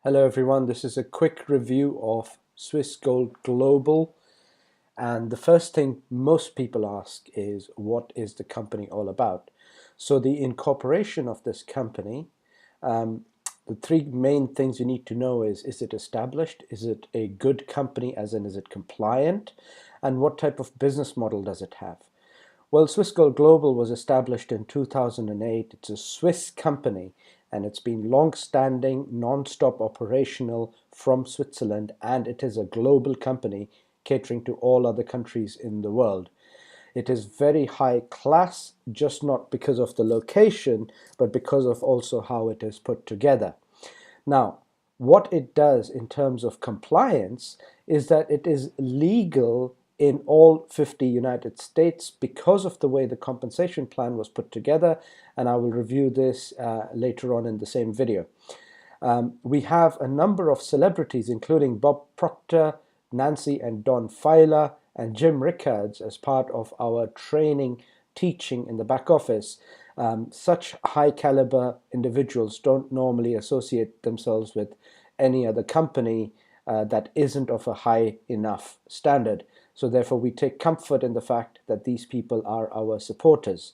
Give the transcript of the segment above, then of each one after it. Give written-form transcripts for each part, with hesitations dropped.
Hello everyone, this is a quick review of Swiss Gold Global, and the first thing most people ask is what is the company all about? So the incorporation of this company, um, the three main things you need to know is it established? Is it a good company, as in is it compliant? And what type of business model does it have? Well, Swiss Gold Global was established in 2008. It's a Swiss company and it's been long-standing, non-stop operational from Switzerland, and it is a global company catering to all other countries in the world. It is very high class, just not because of the location, but because of also how it is put together. Now, what it does in terms of compliance is that it is legal in all 50 United States because of the way the compensation plan was put together, and I will review this later on in the same video. We have a number of celebrities, including Bob Proctor, Nancy and Don Filer, and Jim Rickards as part of our training teaching in the back office. Such high caliber individuals don't normally associate themselves with any other company that isn't of a high enough standard. So therefore we take comfort in the fact that these people are our supporters.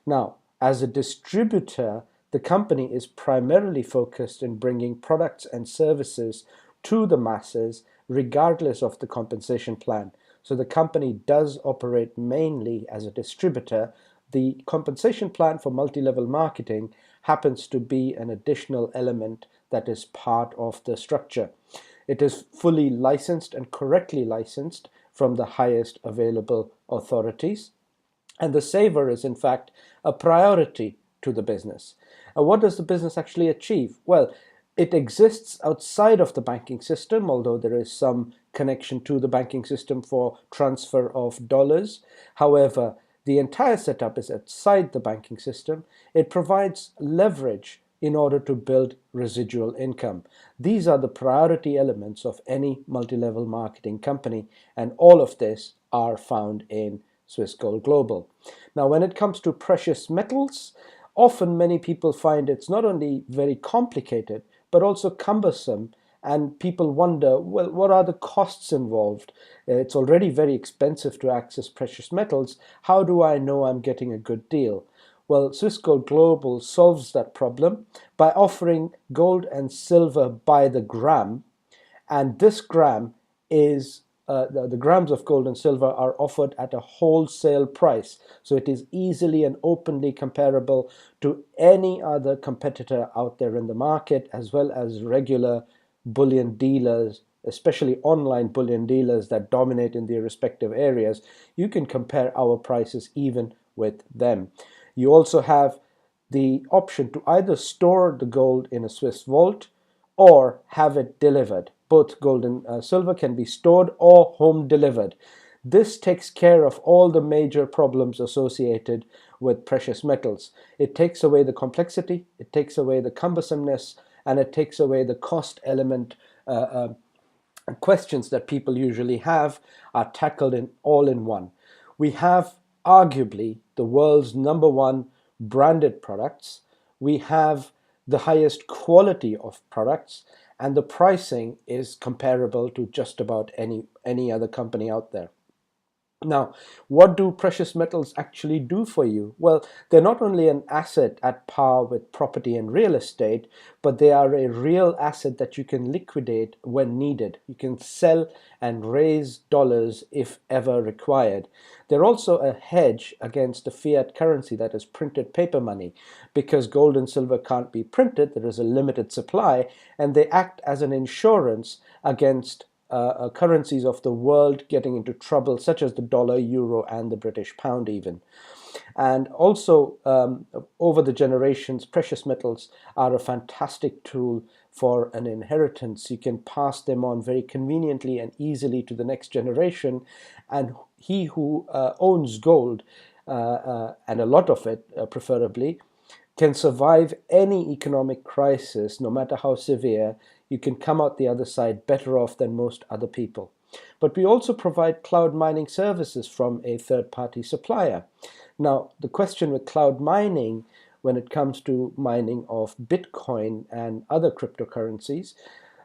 Now, as a distributor, the company is primarily focused in bringing products and services to the masses regardless of the compensation plan. So the company does operate mainly as a distributor. The compensation plan for multi-level marketing happens to be an additional element that is part of the structure. It is fully licensed and correctly licensed from the highest available authorities. And the saver is, in fact, a priority to the business. What does the business actually achieve? Well, it exists outside of the banking system, although there is some connection to the banking system for transfer of dollars. However, the entire setup is outside the banking system. It provides leverage in order to build residual income. These are the priority elements of any multi-level marketing company, and all of this are found in Swiss Gold Global. Now, when it comes to precious metals, often many people find it's not only very complicated, but also cumbersome, and people wonder, well, what are the costs involved? It's already very expensive to access precious metals. How do I know I'm getting a good deal? Well, Swiss Gold Global solves that problem by offering gold and silver by the gram, and this gram is the grams of gold and silver are offered at a wholesale price, so it is easily and openly comparable to any other competitor out there in the market, as well as regular bullion dealers, especially online bullion dealers that dominate in their respective areas. You can compare our prices even with them. You also have the option to either store the gold in a Swiss vault or have it delivered. Both gold and silver can be stored or home delivered. This takes care of all the major problems associated with precious metals. It takes away the complexity, it takes away the cumbersomeness, and it takes away the cost element. Questions that people usually have are tackled in all in one. We have arguably the world's number one branded products. We have the highest quality of products, and the pricing is comparable to just about any other company out there. Now, what do precious metals actually do for you? Well, they're not only an asset at par with property and real estate, but they are a real asset that you can liquidate when needed. You can sell and raise dollars if ever required. They're also a hedge against the fiat currency, that is printed paper money. Because gold and silver can't be printed, there is a limited supply, and they act as an insurance against currencies of the world getting into trouble, such as the dollar, euro, and the British pound even. And also, over the generations, precious metals are a fantastic tool for an inheritance. You can pass them on very conveniently and easily to the next generation. And he who owns gold, and a lot of it preferably, can survive any economic crisis, no matter how severe. You can come out the other side better off than most other people. But we also provide cloud mining services from a third-party supplier. Now, the question with cloud mining, when it comes to mining of Bitcoin and other cryptocurrencies,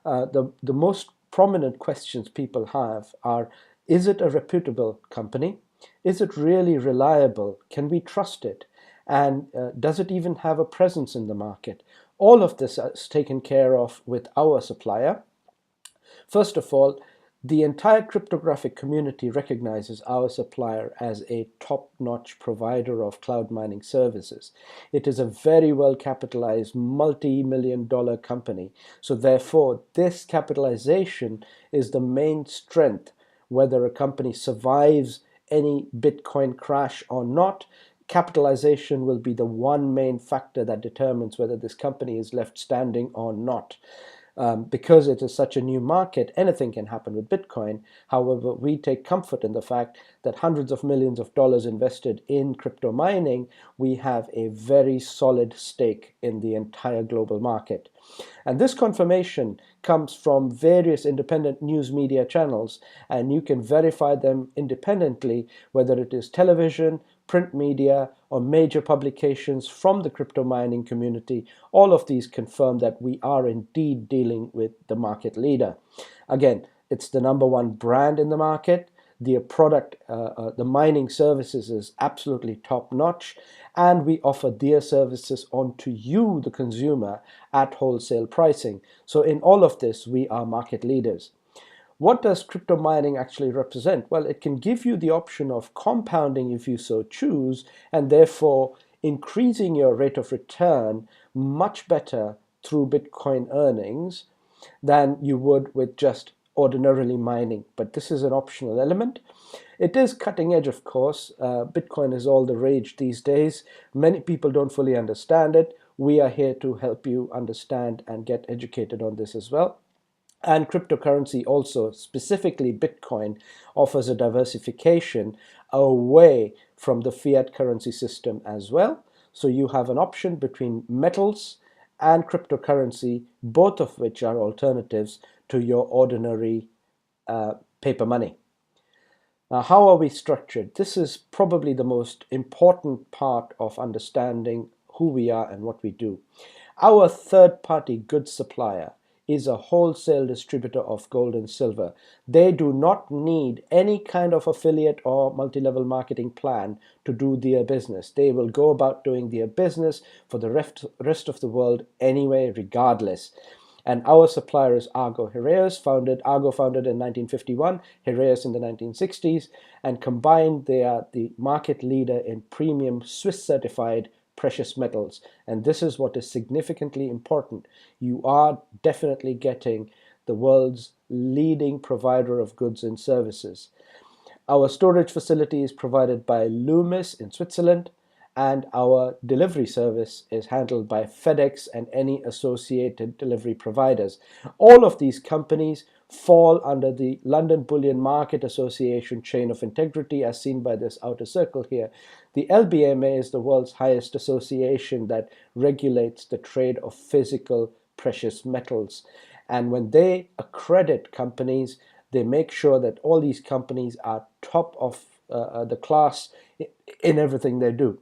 The most prominent questions people have are, is it a reputable company? Is it really reliable? Can we trust it? And does it even have a presence in the market? All of this is taken care of with our supplier. First of all, the entire cryptographic community recognizes our supplier as a top-notch provider of cloud mining services. It is a very well capitalized multi-million dollar company. So therefore, this capitalization is the main strength. Whether a company survives any Bitcoin crash or not, capitalization will be the one main factor that determines whether this company is left standing or not. Because it is such a new market, anything can happen with Bitcoin. However, we take comfort in the fact that hundreds of millions of dollars invested in crypto mining, we have a very solid stake in the entire global market. And this confirmation comes from various independent news media channels, and you can verify them independently, whether it is television, print media, or major publications from the crypto mining community. All of these confirm that we are indeed dealing with the market leader. Again, it's the number one brand in the market. The product, the mining services is absolutely top notch, and we offer their services on to you, the consumer, at wholesale pricing. So in all of this, we are market leaders. What does crypto mining actually represent? Well, it can give you the option of compounding if you so choose, and therefore increasing your rate of return much better through Bitcoin earnings than you would with just ordinarily mining. But this is an optional element. It is cutting edge, of course. Bitcoin is all the rage these days. Many people don't fully understand it. We are here to help you understand and get educated on this as well. And cryptocurrency also, specifically Bitcoin, offers a diversification away from the fiat currency system as well. So you have an option between metals and cryptocurrency, both of which are alternatives to your ordinary paper money. Now, how are we structured? This is probably the most important part of understanding who we are and what we do. Our third-party goods supplier is a wholesale distributor of gold and silver. They do not need any kind of affiliate or multi-level marketing plan to do their business. They will go about doing their business for the rest of the world anyway, regardless. And our supplier is Argo Heraeus, Argo founded in 1951, Heraeus in the 1960s, and combined they are the market leader in premium Swiss certified precious metals. And this is what is significantly important. You are definitely getting the world's leading provider of goods and services. Our storage facility is provided by Loomis in Switzerland, and our delivery service is handled by FedEx and any associated delivery providers. All of these companies fall under the London Bullion Market Association chain of integrity, as seen by this outer circle here. The LBMA is the world's highest association that regulates the trade of physical precious metals. And when they accredit companies, they make sure that all these companies are top of the class in everything they do.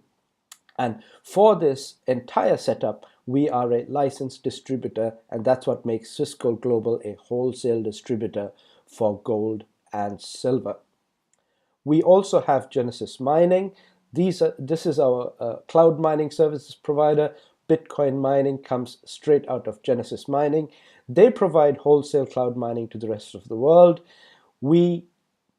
And for this entire setup, we are a licensed distributor, and that's what makes Swiss Gold Global a wholesale distributor for gold and silver. We also have Genesis Mining. This is our cloud mining services provider. Bitcoin mining comes straight out of Genesis Mining. They provide wholesale cloud mining to the rest of the world. We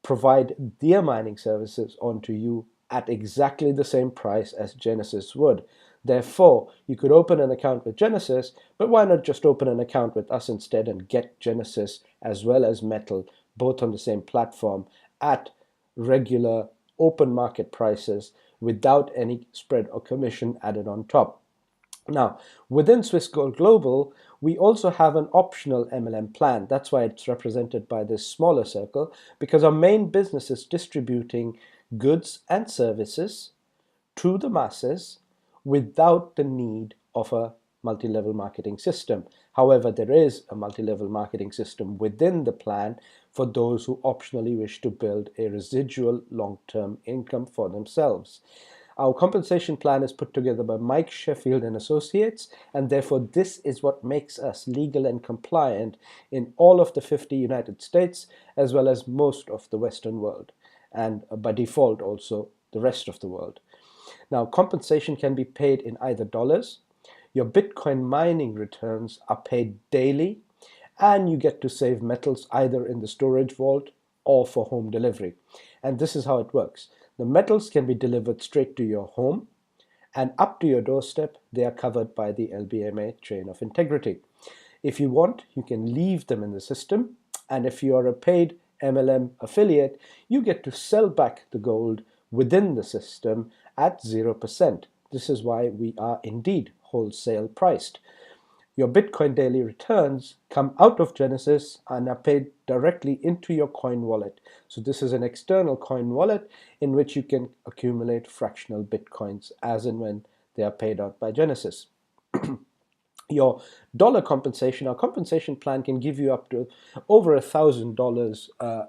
provide their mining services onto you at exactly the same price as Genesis would. Therefore, you could open an account with Genesis, but why not just open an account with us instead and get Genesis as well as metal, both on the same platform at regular open market prices without any spread or commission added on top. Now, within Swiss Gold Global, we also have an optional MLM plan. That's why it's represented by this smaller circle, because our main business is distributing goods and services to the masses without the need of a multi-level marketing system. However, there is a multi-level marketing system within the plan for those who optionally wish to build a residual long-term income for themselves. Our compensation plan is put together by Mike Sheffield and Associates, and therefore this is what makes us legal and compliant in all of the 50 United States, as well as most of the Western world, and by default also the rest of the world. Now, compensation can be paid in either dollars. Your Bitcoin mining returns are paid daily, and you get to save metals either in the storage vault or for home delivery. And this is how it works. The metals can be delivered straight to your home, and up to your doorstep, they are covered by the LBMA chain of integrity. If you want, you can leave them in the system, and if you are a paid MLM affiliate, you get to sell back the gold within the system at 0%. This is why we are indeed wholesale priced. Your Bitcoin daily returns come out of Genesis and are paid directly into your coin wallet. So this is an external coin wallet in which you can accumulate fractional Bitcoins as and when they are paid out by Genesis. Your dollar compensation, our compensation plan can give you up to over $1,000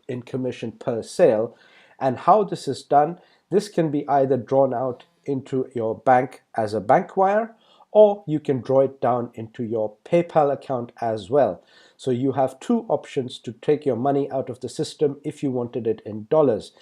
in commission per sale. And how this is done, this can be either drawn out into your bank as a bank wire, or you can draw it down into your PayPal account as well. So you have two options to take your money out of the system if you wanted it in dollars.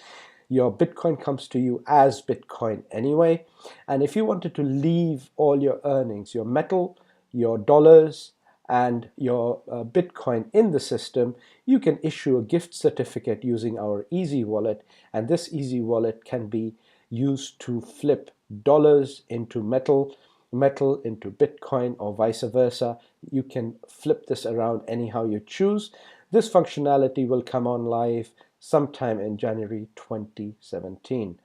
Your Bitcoin comes to you as Bitcoin anyway. And if you wanted to leave all your earnings, your metal, your dollars, and your Bitcoin in the system, you can issue a gift certificate using our Easy Wallet. And this Easy Wallet can be used to flip dollars into metal, metal into Bitcoin, or vice versa. You can flip this around anyhow you choose. This functionality will come on live sometime in January 2017.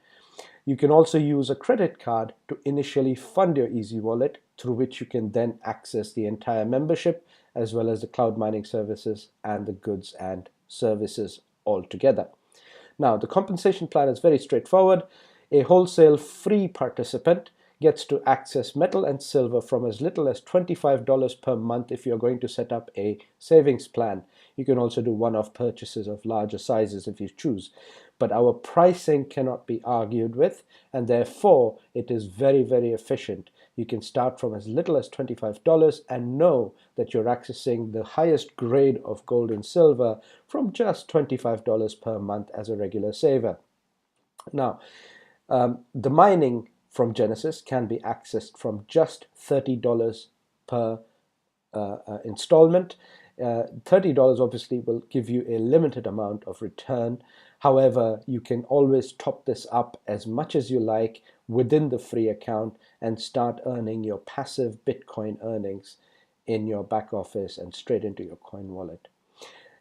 You can also use a credit card to initially fund your Easy Wallet, through which you can then access the entire membership, as well as the cloud mining services and the goods and services altogether. Now, the compensation plan is very straightforward. A wholesale free participant gets to access metal and silver from as little as $25 per month if you're going to set up a savings plan. You can also do one-off purchases of larger sizes if you choose. But our pricing cannot be argued with, and therefore it is very, very efficient. You can start from as little as $25 and know that you're accessing the highest grade of gold and silver from just $25 per month as a regular saver. Now, the mining from Genesis can be accessed from just $30 per installment. $30 obviously will give you a limited amount of return. However, you can always top this up as much as you like within the free account and start earning your passive Bitcoin earnings in your back office and straight into your coin wallet.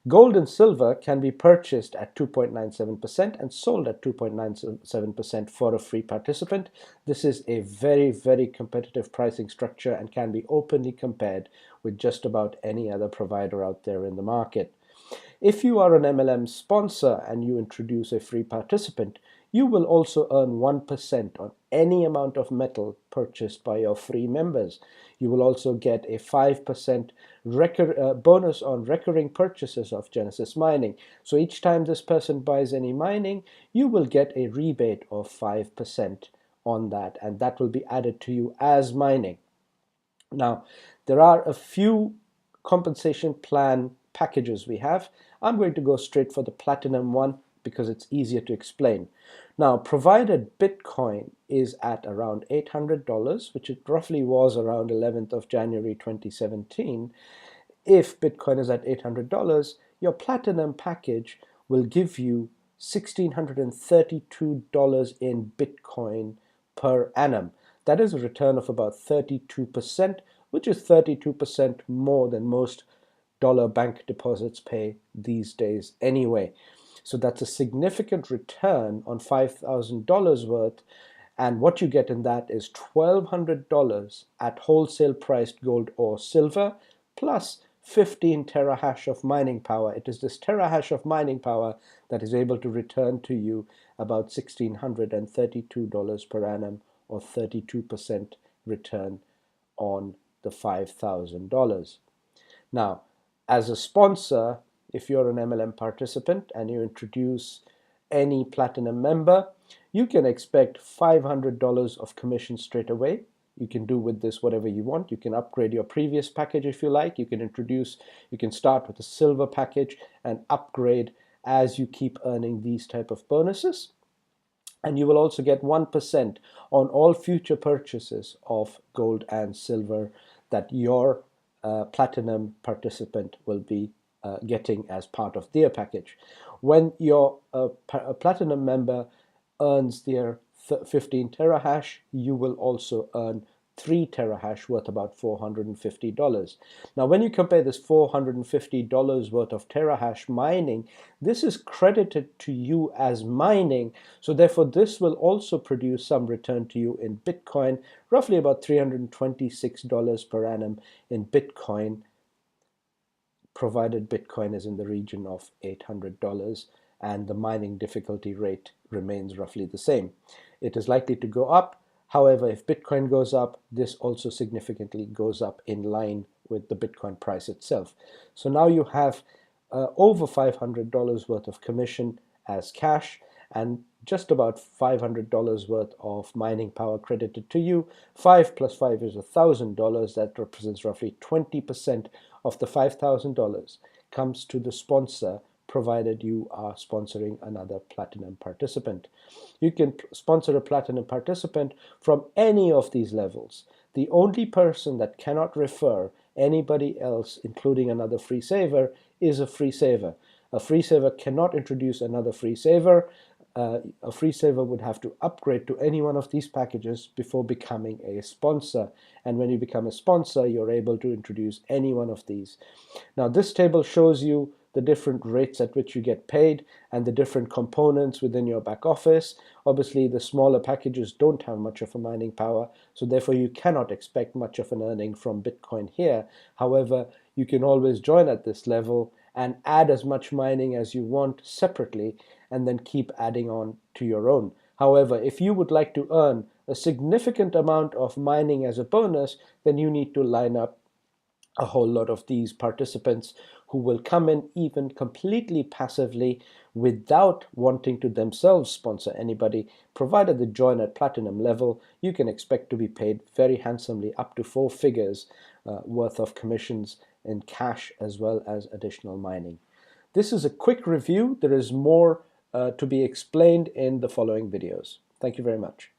Gold and silver can be purchased at 2.97% and sold at 2.97% for a free participant. This is a very, very competitive pricing structure and can be openly compared with just about any other provider out there in the market. If you are an MLM sponsor and you introduce a free participant, you will also earn 1% on any amount of metal purchased by your free members. You will also get a 5% bonus on recurring purchases of Genesis Mining. So each time this person buys any mining, you will get a rebate of 5% on that, and that will be added to you as mining. Now, there are a few compensation plan packages we have. I'm going to go straight for the platinum one because it's easier to explain. Now, provided Bitcoin is at around $800, which it roughly was around 11th of January 2017, if Bitcoin is at $800, your platinum package will give you $1,632 in Bitcoin per annum. That is a return of about 32%, which is 32% more than most dollar bank deposits pay these days anyway. So that's a significant return on $5,000 worth. And what you get in that is $1,200 at wholesale priced gold or silver, plus 15 terahash of mining power. It is this terahash of mining power that is able to return to you about $1,632 per annum, or 32% return on the $5,000. Now, as a sponsor, if you're an MLM participant and you introduce any platinum member, you can expect $500 of commission straight away. You can do with this whatever you want. You can upgrade your previous package if you like. You can start with a silver package and upgrade as you keep earning these type of bonuses. And you will also get 1% on all future purchases of gold and silver that your platinum participant will be getting as part of their package. When your a platinum member earns their 15 terahash, you will also earn 3 terahash worth about $450. Now, when you compare this $450 worth of terahash mining, this is credited to you as mining. So therefore, this will also produce some return to you in Bitcoin, roughly about $326 per annum in Bitcoin, provided Bitcoin is in the region of $800 and the mining difficulty rate remains roughly the same. It is likely to go up. However, if Bitcoin goes up, this also significantly goes up in line with the Bitcoin price itself. So now you have over $500 worth of commission as cash and just about $500 worth of mining power credited to you. 5 plus 5 is $1,000. That represents roughly 20% of the $5,000 comes to the sponsor, provided you are sponsoring another platinum participant. You can sponsor a platinum participant from any of these levels. The only person that cannot refer anybody else, including another free saver, is a free saver. A free saver cannot introduce another free saver. A free saver would have to upgrade to any one of these packages before becoming a sponsor. And when you become a sponsor, you're able to introduce any one of these. Now, this table shows you the different rates at which you get paid and the different components within your back office. Obviously, the smaller packages don't have much of a mining power, so therefore you cannot expect much of an earning from Bitcoin here. However, you can always join at this level and add as much mining as you want separately and then keep adding on to your own. However, if you would like to earn a significant amount of mining as a bonus, then you need to line up a whole lot of these participants who will come in even completely passively without wanting to themselves sponsor anybody. Provided they join at platinum level, you can expect to be paid very handsomely, up to 4 figures worth of commissions in cash as well as additional mining. This is a quick review. There is more to be explained in the following videos. Thank you very much.